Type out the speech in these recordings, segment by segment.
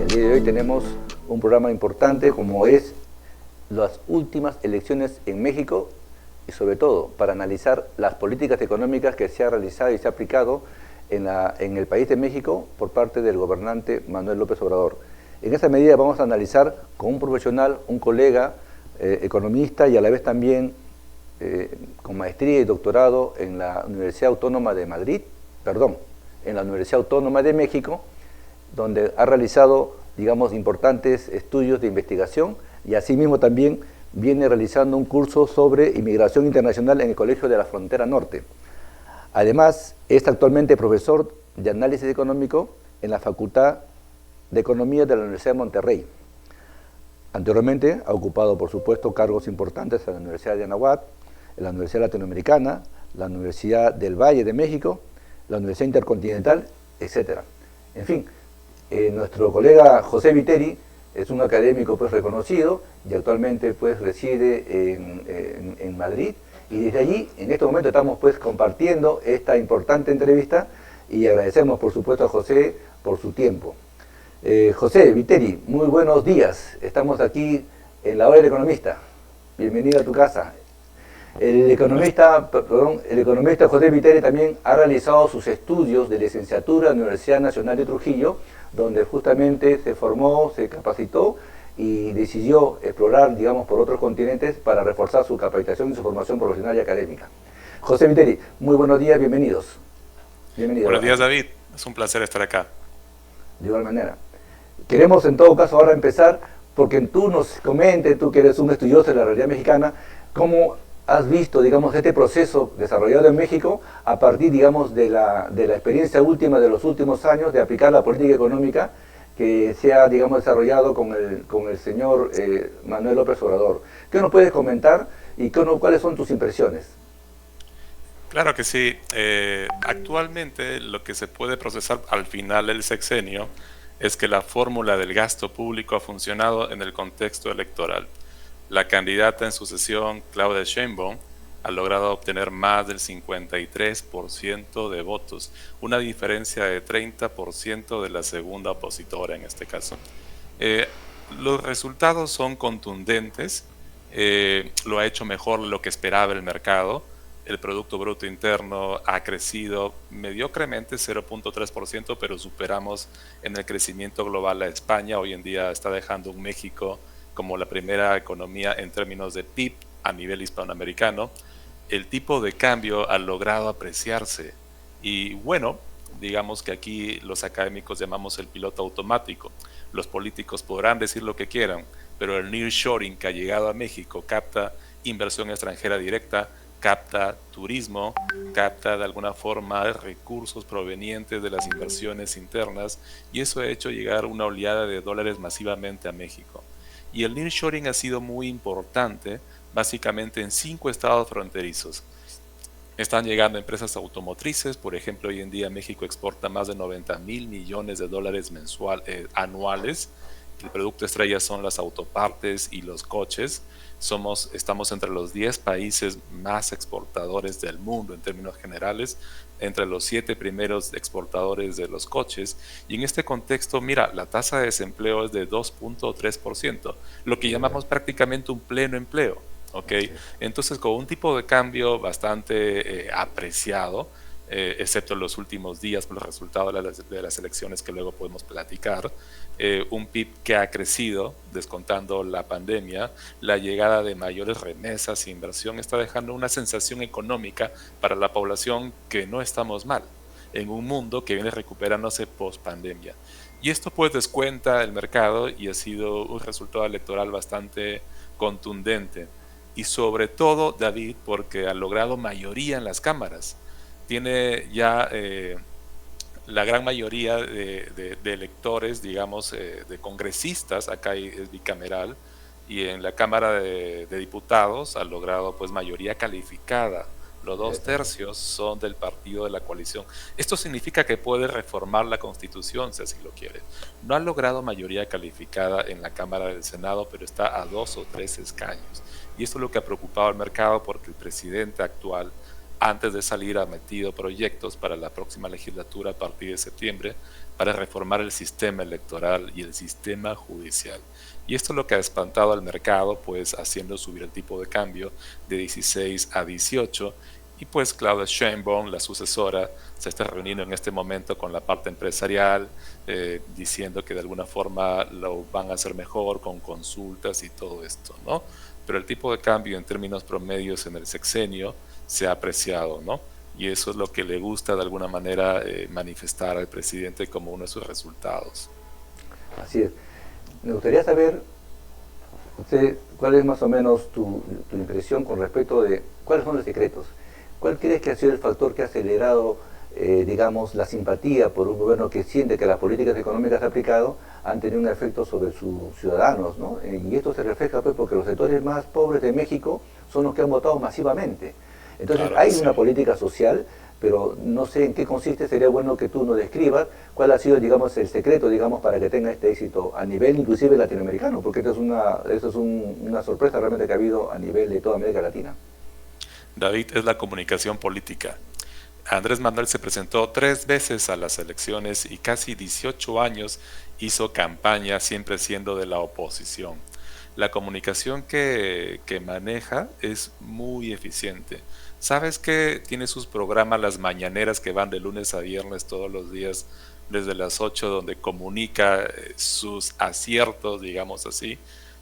El día de hoy tenemos un programa importante como es las últimas elecciones en México y sobre todo para analizar las políticas económicas que se ha realizado y se ha aplicado en el país de México por parte del gobernante Manuel López Obrador. En esa medida vamos a analizar con un profesional, un colega economista y a la vez también con maestría y doctorado en la Universidad Autónoma de Madrid, perdón, en la Universidad Autónoma de México, donde ha realizado, digamos, importantes estudios de investigación y asimismo también viene realizando un curso sobre inmigración internacional en el Colegio de la Frontera Norte. Además, es actualmente profesor de análisis económico en la Facultad de Economía de la Universidad de Monterrey. Anteriormente ha ocupado, por supuesto, cargos importantes en la Universidad de Anáhuac, en la Universidad Latinoamericana, la Universidad del Valle de México, la Universidad Intercontinental, etc. En fin, nuestro colega José Viteri es un académico pues reconocido y actualmente pues reside en Madrid, y desde allí en este momento estamos pues compartiendo esta importante entrevista y agradecemos por supuesto a José por su tiempo. José Viteri, muy buenos días, estamos aquí en la hora del economista, bienvenido a tu casa. El economista José Viteri también ha realizado sus estudios de licenciatura en la Universidad Nacional de Trujillo, donde justamente se formó, se capacitó y decidió explorar, digamos, por otros continentes para reforzar su capacitación y su formación profesional y académica. José Viteri, muy buenos días, bienvenidos. Buenos días, David, es un placer estar acá. De igual manera. Queremos en todo caso ahora empezar porque tú nos comentes, tú que eres un estudioso de la realidad mexicana, cómo has visto, digamos, este proceso desarrollado en México a partir, digamos, de la experiencia última de los últimos años de aplicar la política económica que se ha, digamos, desarrollado con el señor Manuel López Obrador. ¿Qué nos puedes comentar y cuáles son tus impresiones? Claro que sí. Actualmente lo que se puede procesar al final del sexenio es que la fórmula del gasto público ha funcionado en el contexto electoral. La candidata en sucesión, Claudia Sheinbaum, ha logrado obtener más del 53% de votos, una diferencia de 30% de la segunda opositora en este caso. Los resultados son contundentes, lo ha hecho mejor de lo que esperaba el mercado. El Producto Bruto Interno ha crecido mediocremente 0.3%, pero superamos en el crecimiento global a España. Hoy en día está dejando un México como la primera economía en términos de PIB a nivel hispanoamericano. El tipo de cambio ha logrado apreciarse y bueno, digamos que aquí los académicos llamamos el piloto automático. Los políticos podrán decir lo que quieran, pero el nearshoring que ha llegado a México capta inversión extranjera directa, capta turismo, capta de alguna forma recursos provenientes de las inversiones internas, y eso ha hecho llegar una oleada de dólares masivamente a México. Y el nearshoring ha sido muy importante, básicamente en 5 estados fronterizos. Están llegando empresas automotrices, por ejemplo, hoy en día México exporta más de 90,000 millones de dólares anuales. El producto estrella son las autopartes y los coches. Estamos entre los 10 países más exportadores del mundo en términos generales, entre los 7 primeros exportadores de los coches, y en este contexto, mira, la tasa de desempleo es de 2.3%, lo que llamamos prácticamente un pleno empleo, ¿ok? Entonces, con un tipo de cambio bastante apreciado, excepto en los últimos días por los resultados de las elecciones que luego podemos platicar, un PIB que ha crecido, descontando la pandemia, la llegada de mayores remesas e inversión está dejando una sensación económica para la población que no estamos mal, en un mundo que viene recuperándose post pandemia. Y esto pues descuenta el mercado y ha sido un resultado electoral bastante contundente. Y sobre todo, David, porque ha logrado mayoría en las cámaras. Tiene ya la gran mayoría de electores, digamos, de congresistas, acá es bicameral, y en la Cámara de Diputados ha logrado pues mayoría calificada. Los 2/3 son del partido de la coalición. Esto significa que puede reformar la Constitución, si así lo quiere. No ha logrado mayoría calificada en la Cámara del Senado, pero está a 2 o 3 escaños. Y esto es lo que ha preocupado al mercado, porque el presidente actual antes de salir ha metido proyectos para la próxima legislatura a partir de septiembre para reformar el sistema electoral y el sistema judicial. Y esto es lo que ha espantado al mercado, pues haciendo subir el tipo de cambio de 16 a 18. Y pues Claudia Sheinbaum, la sucesora, se está reuniendo en este momento con la parte empresarial, diciendo que de alguna forma lo van a hacer mejor con consultas y todo esto, ¿no? Pero el tipo de cambio en términos promedios en el sexenio se ha apreciado, ¿no? Y eso es lo que le gusta de alguna manera manifestar al presidente como uno de sus resultados. Así es. Me gustaría saber, cuál es más o menos tu impresión con respecto de cuáles son los secretos. ¿Cuál crees que ha sido el factor que ha acelerado, digamos, la simpatía por un gobierno que siente que las políticas económicas aplicado han tenido un efecto sobre sus ciudadanos, ¿no? Y esto se refleja pues porque los sectores más pobres de México son los que han votado masivamente. Entonces Claro hay que sí. una política social, pero no sé en qué consiste. Sería bueno que tú nos describas cuál ha sido, digamos, el secreto, digamos, para que tenga este éxito a nivel inclusive latinoamericano, porque esto es una sorpresa realmente que ha habido a nivel de toda América Latina. David, es la comunicación política. Andrés Manuel se presentó 3 veces a las elecciones y casi 18 años hizo campaña siempre siendo de la oposición. La comunicación que maneja es muy eficiente. ¿Sabes que tiene sus programas las mañaneras que van de lunes a viernes todos los días desde las 8 donde comunica sus aciertos, digamos así,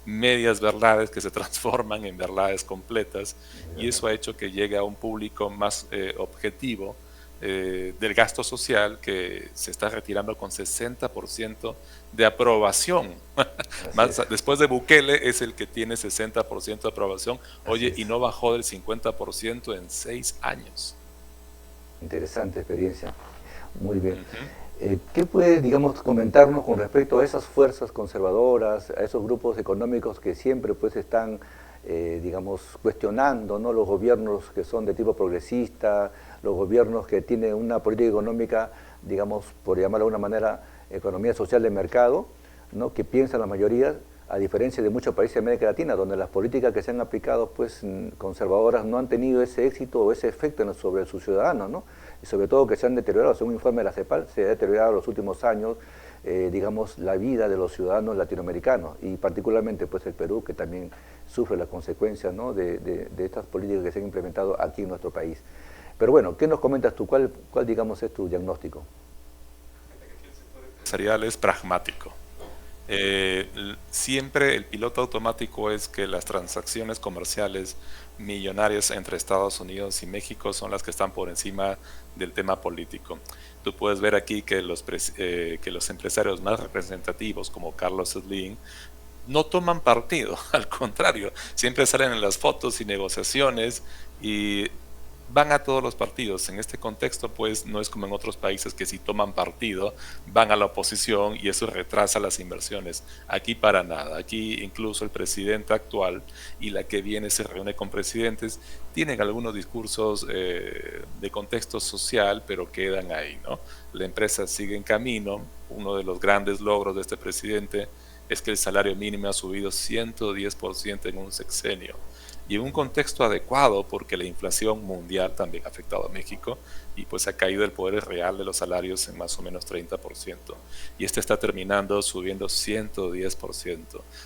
medias verdades que se transforman en verdades completas y eso ha hecho que llegue a un público más objetivo del gasto social que se está retirando con 60% de aprobación. Así es, Más, después de Bukele es el que tiene 60% de aprobación, así oye, es. y no bajó del 50% en 6 años. Interesante experiencia. Muy bien. Ujú. ¿Qué puedes, digamos, comentarnos con respecto a esas fuerzas conservadoras, a esos grupos económicos que siempre pues están, digamos, cuestionando, ¿no?, los gobiernos que son de tipo progresista, los gobiernos que tienen una política económica, digamos, por llamarlo de alguna manera, economía social de mercado, ¿no?, que piensan la mayoría, a diferencia de muchos países de América Latina, donde las políticas que se han aplicado pues conservadoras no han tenido ese éxito o ese efecto sobre sus ciudadanos, ¿no? Y sobre todo que se han deteriorado, según un informe de la CEPAL, se ha deteriorado en los últimos años, digamos, la vida de los ciudadanos latinoamericanos, y particularmente pues el Perú, que también sufre las consecuencias, ¿no?, de estas políticas que se han implementado aquí en nuestro país. Pero bueno, ¿qué nos comentas tú? ¿Cuál digamos, es tu diagnóstico? Empresarial es pragmático. Siempre el piloto automático es que las transacciones comerciales millonarias entre Estados Unidos y México son las que están por encima del tema político. Tú puedes ver aquí que que los empresarios más representativos como Carlos Slim no toman partido, al contrario, siempre salen en las fotos y negociaciones y van a todos los partidos. En este contexto, pues, no es como en otros países que si toman partido, van a la oposición y eso retrasa las inversiones. Aquí para nada. Aquí incluso el presidente actual y la que viene se reúne con presidentes, tienen algunos discursos de contexto social, pero quedan ahí, ¿no? La empresa sigue en camino. Uno de los grandes logros de este presidente es que el salario mínimo ha subido 110% en un sexenio y en un contexto adecuado porque la inflación mundial también ha afectado a México y pues ha caído el poder real de los salarios en más o menos 30% y este está terminando subiendo 110%.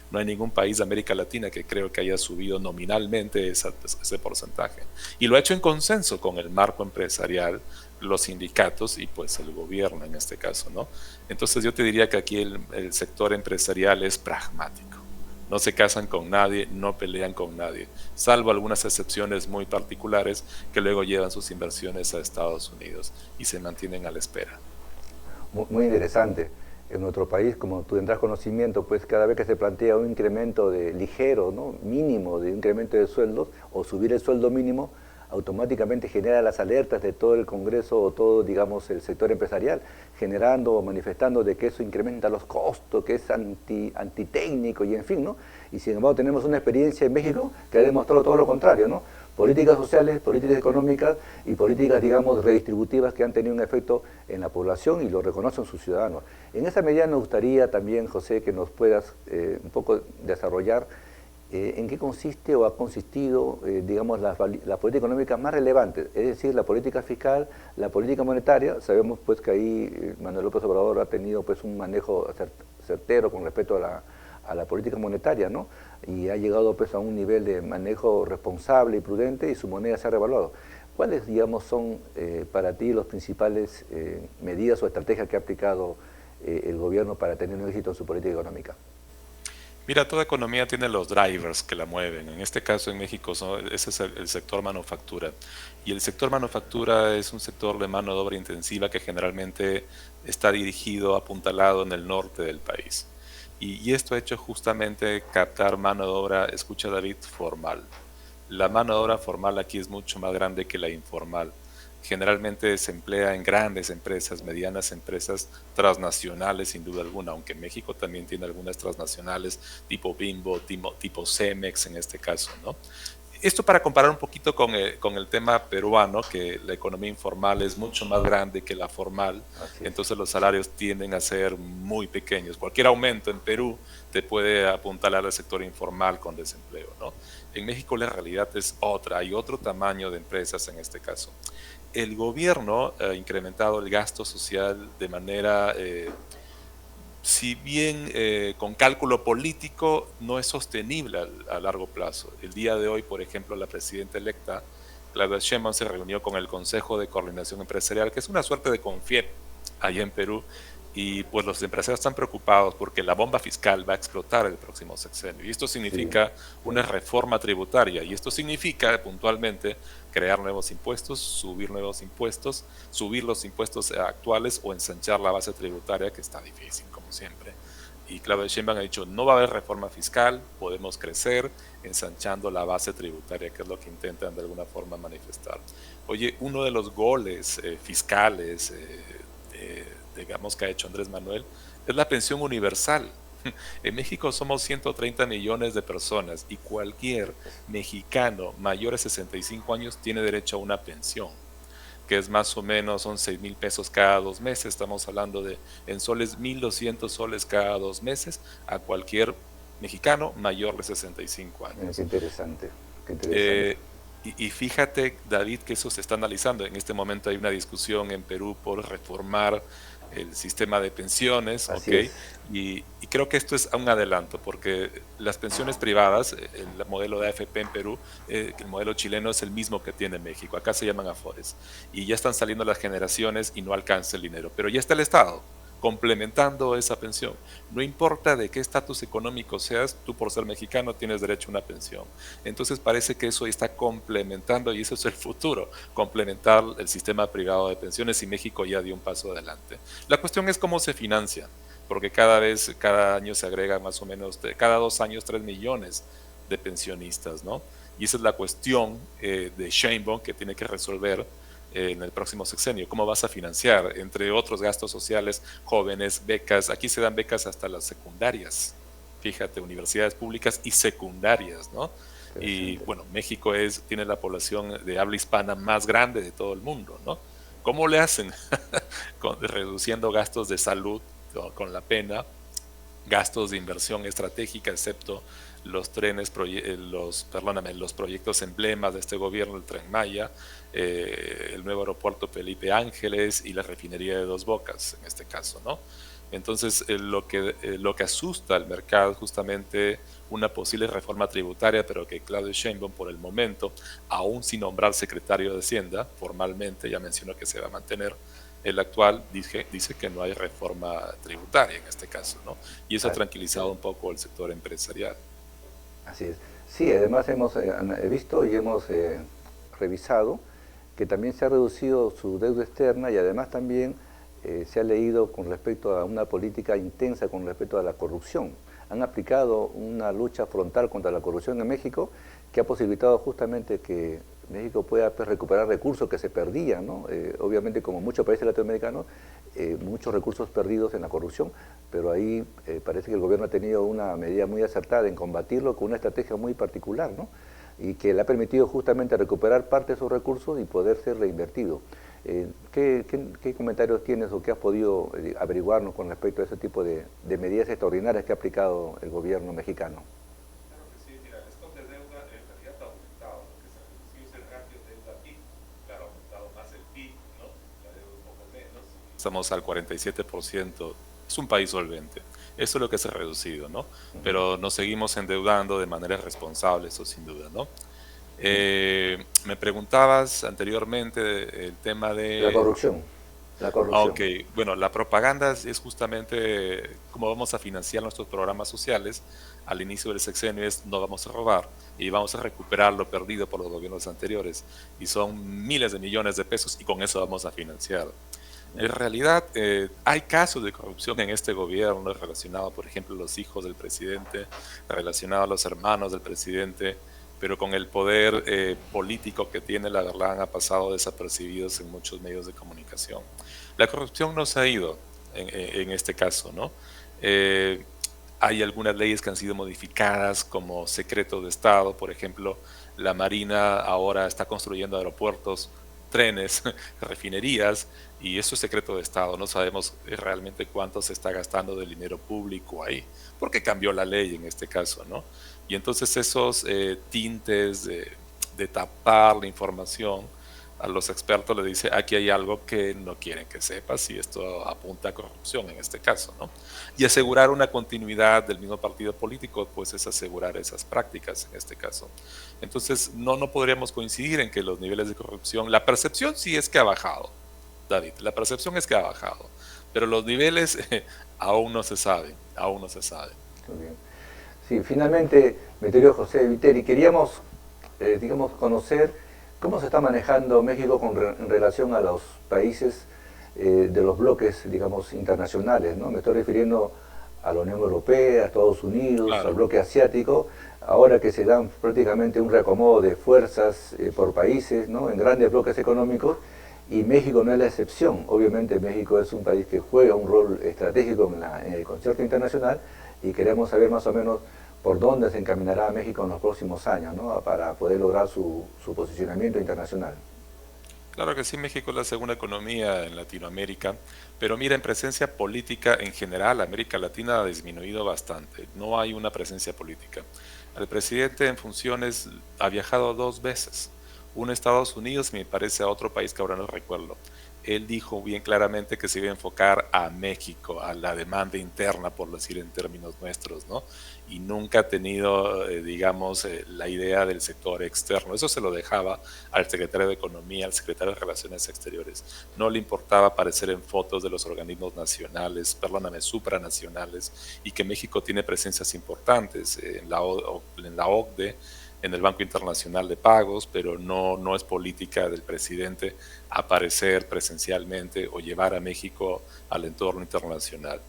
No hay ningún país de América Latina que creo que haya subido nominalmente ese porcentaje y lo ha hecho en consenso con el marco empresarial, los sindicatos y pues el gobierno en este caso, ¿no? Entonces yo te diría que aquí el sector empresarial es pragmático. No se casan con nadie, no pelean con nadie, salvo algunas excepciones muy particulares que luego llevan sus inversiones a Estados Unidos y se mantienen a la espera. Muy interesante. En nuestro país, como tú tendrás conocimiento, pues cada vez que se plantea un incremento de ligero, ¿no?, mínimo de incremento de sueldos o subir el sueldo mínimo, automáticamente genera las alertas de todo el Congreso o todo, digamos, el sector empresarial, generando o manifestando de que eso incrementa los costos, que es antitécnico y en fin, ¿no? Y sin embargo tenemos una experiencia en México que ha demostrado todo lo contrario, ¿no? Políticas sociales, políticas económicas y políticas, digamos, redistributivas que han tenido un efecto en la población y lo reconocen sus ciudadanos. En esa medida nos gustaría también, José, que nos puedas un poco desarrollar ¿En qué consiste o ha consistido, digamos, las políticas económicas más relevantes? Es decir, la política fiscal, la política monetaria. Sabemos pues que ahí Manuel López Obrador ha tenido pues un manejo certero con respecto a la política monetaria, ¿no? Y ha llegado pues a un nivel de manejo responsable y prudente y su moneda se ha revaluado. ¿Cuáles, digamos, son para ti los principales medidas o estrategias que ha aplicado el gobierno para tener un éxito en su política económica? Mira, toda economía tiene los drivers que la mueven. En este caso en México ese es el sector manufactura. Y el sector manufactura es un sector de mano de obra intensiva que generalmente está dirigido, apuntalado en el norte del país. Y esto ha hecho justamente captar mano de obra, escucha David, formal. La mano de obra formal aquí es mucho más grande que la informal. Generalmente se emplea en grandes empresas, medianas empresas transnacionales, sin duda alguna, aunque México también tiene algunas transnacionales, tipo Bimbo, tipo Cemex en este caso, ¿no? Esto para comparar un poquito con el tema peruano, que la economía informal es mucho más grande que la formal, entonces los salarios tienden a ser muy pequeños. Cualquier aumento en Perú te puede apuntalar al sector informal con desempleo, ¿no? En México la realidad es otra, hay otro tamaño de empresas en este caso. El gobierno ha incrementado el gasto social de manera si bien con cálculo político no es sostenible a largo plazo. El día de hoy, por ejemplo, la presidenta electa, Claudia Sheinbaum, se reunió con el Consejo de Coordinación Empresarial, que es una suerte de CONFIEP allá en Perú, y pues los empresarios están preocupados porque la bomba fiscal va a explotar el próximo sexenio. Y esto significa una reforma tributaria, y esto significa puntualmente crear nuevos impuestos, subir los impuestos actuales o ensanchar la base tributaria, que está difícil, como siempre. Y Claudia Sheinbaum ha dicho, no va a haber reforma fiscal, podemos crecer ensanchando la base tributaria, que es lo que intentan de alguna forma manifestar. Oye, uno de los goles fiscales, digamos, que ha hecho Andrés Manuel, es la pensión universal. En México somos 130 millones de personas y cualquier mexicano mayor de 65 años tiene derecho a una pensión, que es más o menos, son 6,000 pesos cada 2 meses. Estamos hablando de, en soles, 1,200 soles cada 2 meses a cualquier mexicano mayor de 65 años. Qué interesante, qué interesante. Y fíjate, David, que eso se está analizando. En este momento hay una discusión en Perú por reformar el sistema de pensiones, ¿ok? Y creo que esto es un adelanto, porque las pensiones privadas, el modelo de AFP en Perú, el modelo chileno es el mismo que tiene México. Acá se llaman Afores. Y ya están saliendo las generaciones y no alcanza el dinero. Pero ya está el Estado complementando esa pensión. No importa de qué estatus económico seas, tú por ser mexicano tienes derecho a una pensión. Entonces parece que eso está complementando, y eso es el futuro, complementar el sistema privado de pensiones, y México ya dio un paso adelante. La cuestión es cómo se financia, porque cada año se agrega más o menos, cada 2 años 3 millones de pensionistas, ¿no? Y esa es la cuestión de Sheinbaum que tiene que resolver en el próximo sexenio. ¿Cómo vas a financiar? Entre otros gastos sociales, jóvenes, becas. Aquí se dan becas hasta las secundarias. Fíjate, universidades públicas y secundarias, ¿no? Y bueno, México tiene la población de habla hispana más grande de todo el mundo, ¿no? ¿Cómo le hacen? Reduciendo gastos de salud con la pena, gastos de inversión estratégica, excepto los los proyectos emblemas de este gobierno, el Tren Maya, el nuevo aeropuerto Felipe Ángeles y la refinería de Dos Bocas, en este caso, ¿no? Entonces, lo que asusta al mercado es justamente una posible reforma tributaria, pero que Claudio Sheinbaum, por el momento, aún sin nombrar secretario de Hacienda, formalmente ya mencionó que se va a mantener el actual, dice que no hay reforma tributaria en este caso, ¿no? Y eso ha tranquilizado un poco el sector empresarial. Así es. Sí, además hemos visto y hemos revisado que también se ha reducido su deuda externa, y además también se ha leído con respecto a una política intensa con respecto a la corrupción. Han aplicado una lucha frontal contra la corrupción en México, que ha posibilitado justamente que México pueda recuperar recursos que se perdían, ¿no? Obviamente, como muchos países latinoamericanos, muchos recursos perdidos en la corrupción, pero ahí parece que el gobierno ha tenido una medida muy acertada en combatirlo con una estrategia muy particular, ¿no? Y que le ha permitido justamente recuperar parte de esos recursos y poder ser reinvertido. ¿Qué comentarios tienes o qué has podido averiguarnos con respecto a ese tipo de medidas extraordinarias que ha aplicado el gobierno mexicano? Claro que sí, mira, estamos al 47%. Es un país solvente. Eso es lo que se ha reducido, ¿no? Pero nos seguimos endeudando de manera responsable, eso sin duda, ¿no? Me preguntabas anteriormente el tema de... La corrupción. La corrupción. Ok, bueno, la propaganda es justamente cómo vamos a financiar nuestros programas sociales. Al inicio del sexenio es no vamos a robar y vamos a recuperar lo perdido por los gobiernos anteriores. Y son miles de millones de pesos y con eso vamos a financiar. En realidad hay casos de corrupción en este gobierno relacionados, por ejemplo, a los hijos del presidente, relacionados a los hermanos del presidente, pero con el poder político que tiene, la verdad, han pasado desapercibidos en muchos medios de comunicación. La corrupción no se ha ido en este caso, ¿no? Hay algunas leyes que han sido modificadas como secreto de Estado, por ejemplo, la Marina ahora está construyendo aeropuertos, trenes, refinerías, y eso es secreto de Estado. No sabemos realmente cuánto se está gastando del dinero público ahí, porque cambió la ley en este caso, ¿no? Y entonces esos tintes de tapar la información, a los expertos les dice aquí hay algo que no quieren que sepas y esto apunta a corrupción en este caso, ¿no? Y asegurar una continuidad del mismo partido político, pues es asegurar esas prácticas en este caso. Entonces no podríamos coincidir en que los niveles de corrupción, la percepción sí es que ha bajado, David, la percepción es que ha bajado, pero los niveles aún no se saben, aún no se saben. Muy bien. Sí, finalmente, mi querido José Viteri, queríamos, digamos, conocer cómo se está manejando México en relación a los países de los bloques, digamos, internacionales, ¿no? Me estoy refiriendo a la Unión Europea, a Estados Unidos, Claro. al bloque asiático, ahora que se dan prácticamente un reacomodo de fuerzas por países, ¿no? En grandes bloques económicos, y México no es la excepción. Obviamente México es un país que juega un rol estratégico en el concierto internacional, y queremos saber más o menos por dónde se encaminará México en los próximos años, ¿no? Para poder lograr su posicionamiento internacional. Claro que sí, México es la segunda economía en Latinoamérica, pero mira, en presencia política en general, América Latina ha disminuido bastante, no hay una presencia política. El presidente en funciones ha viajado 2 veces, uno a Estados Unidos y me parece a otro país que ahora no recuerdo. Él dijo bien claramente que se iba a enfocar a México, a la demanda interna, por decir en términos nuestros, ¿no? Y nunca ha tenido, digamos, la idea del sector externo. Eso se lo dejaba al secretario de Economía, al secretario de Relaciones Exteriores. No le importaba aparecer en fotos de los organismos nacionales, perdóname, supranacionales, y que México tiene presencias importantes en la OCDE, en el Banco Internacional de Pagos, pero no es política del presidente aparecer presencialmente o llevar a México al entorno internacional.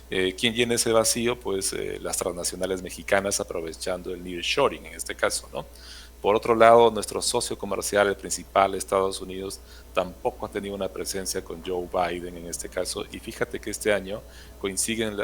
¿Quién llena ese vacío? Pues las transnacionales mexicanas, aprovechando el nearshoring en este caso, ¿no? Por otro lado, nuestro socio comercial, el principal, Estados Unidos, tampoco ha tenido una presencia con Joe Biden en este caso, y fíjate que este año coinciden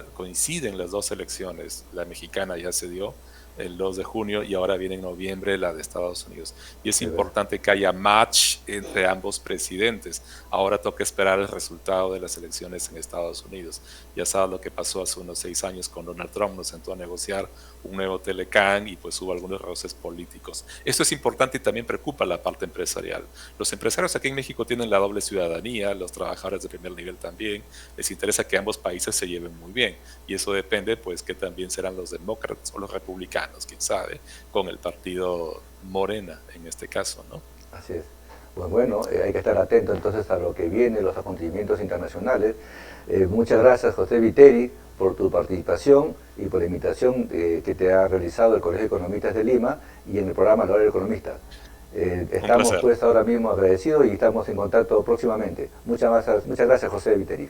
las 2 elecciones. La mexicana ya se dio el 2 de junio y ahora viene en noviembre la de Estados Unidos. Y es importante que haya match entre ambos presidentes. Ahora toca esperar el resultado de las elecciones en Estados Unidos. Ya sabes lo que pasó hace unos 6 años con Donald Trump, nos sentó a negociar un nuevo Telecán y pues hubo algunos roces políticos. Esto es importante y también preocupa a la parte empresarial. Los empresarios aquí en México tienen la doble ciudadanía, los trabajadores de primer nivel también. Les interesa que ambos países se lleven muy bien y eso depende pues que también serán los demócratas o los republicanos, quién sabe, con el partido Morena en este caso, ¿no? Así es. Pues bueno, hay que estar atento entonces a lo que viene, los acontecimientos internacionales. Muchas gracias, José Viteri, por tu participación y por la invitación que te ha realizado el Colegio de Economistas de Lima y en el programa La Hora del Economista. Estamos pues ahora mismo agradecidos y estamos en contacto próximamente. Muchas gracias, José Viteri.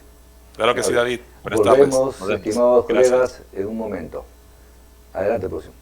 Claro que sí, David. Buenas tardes. Volvemos, estimados colegas, en un momento. Adelante, próximo.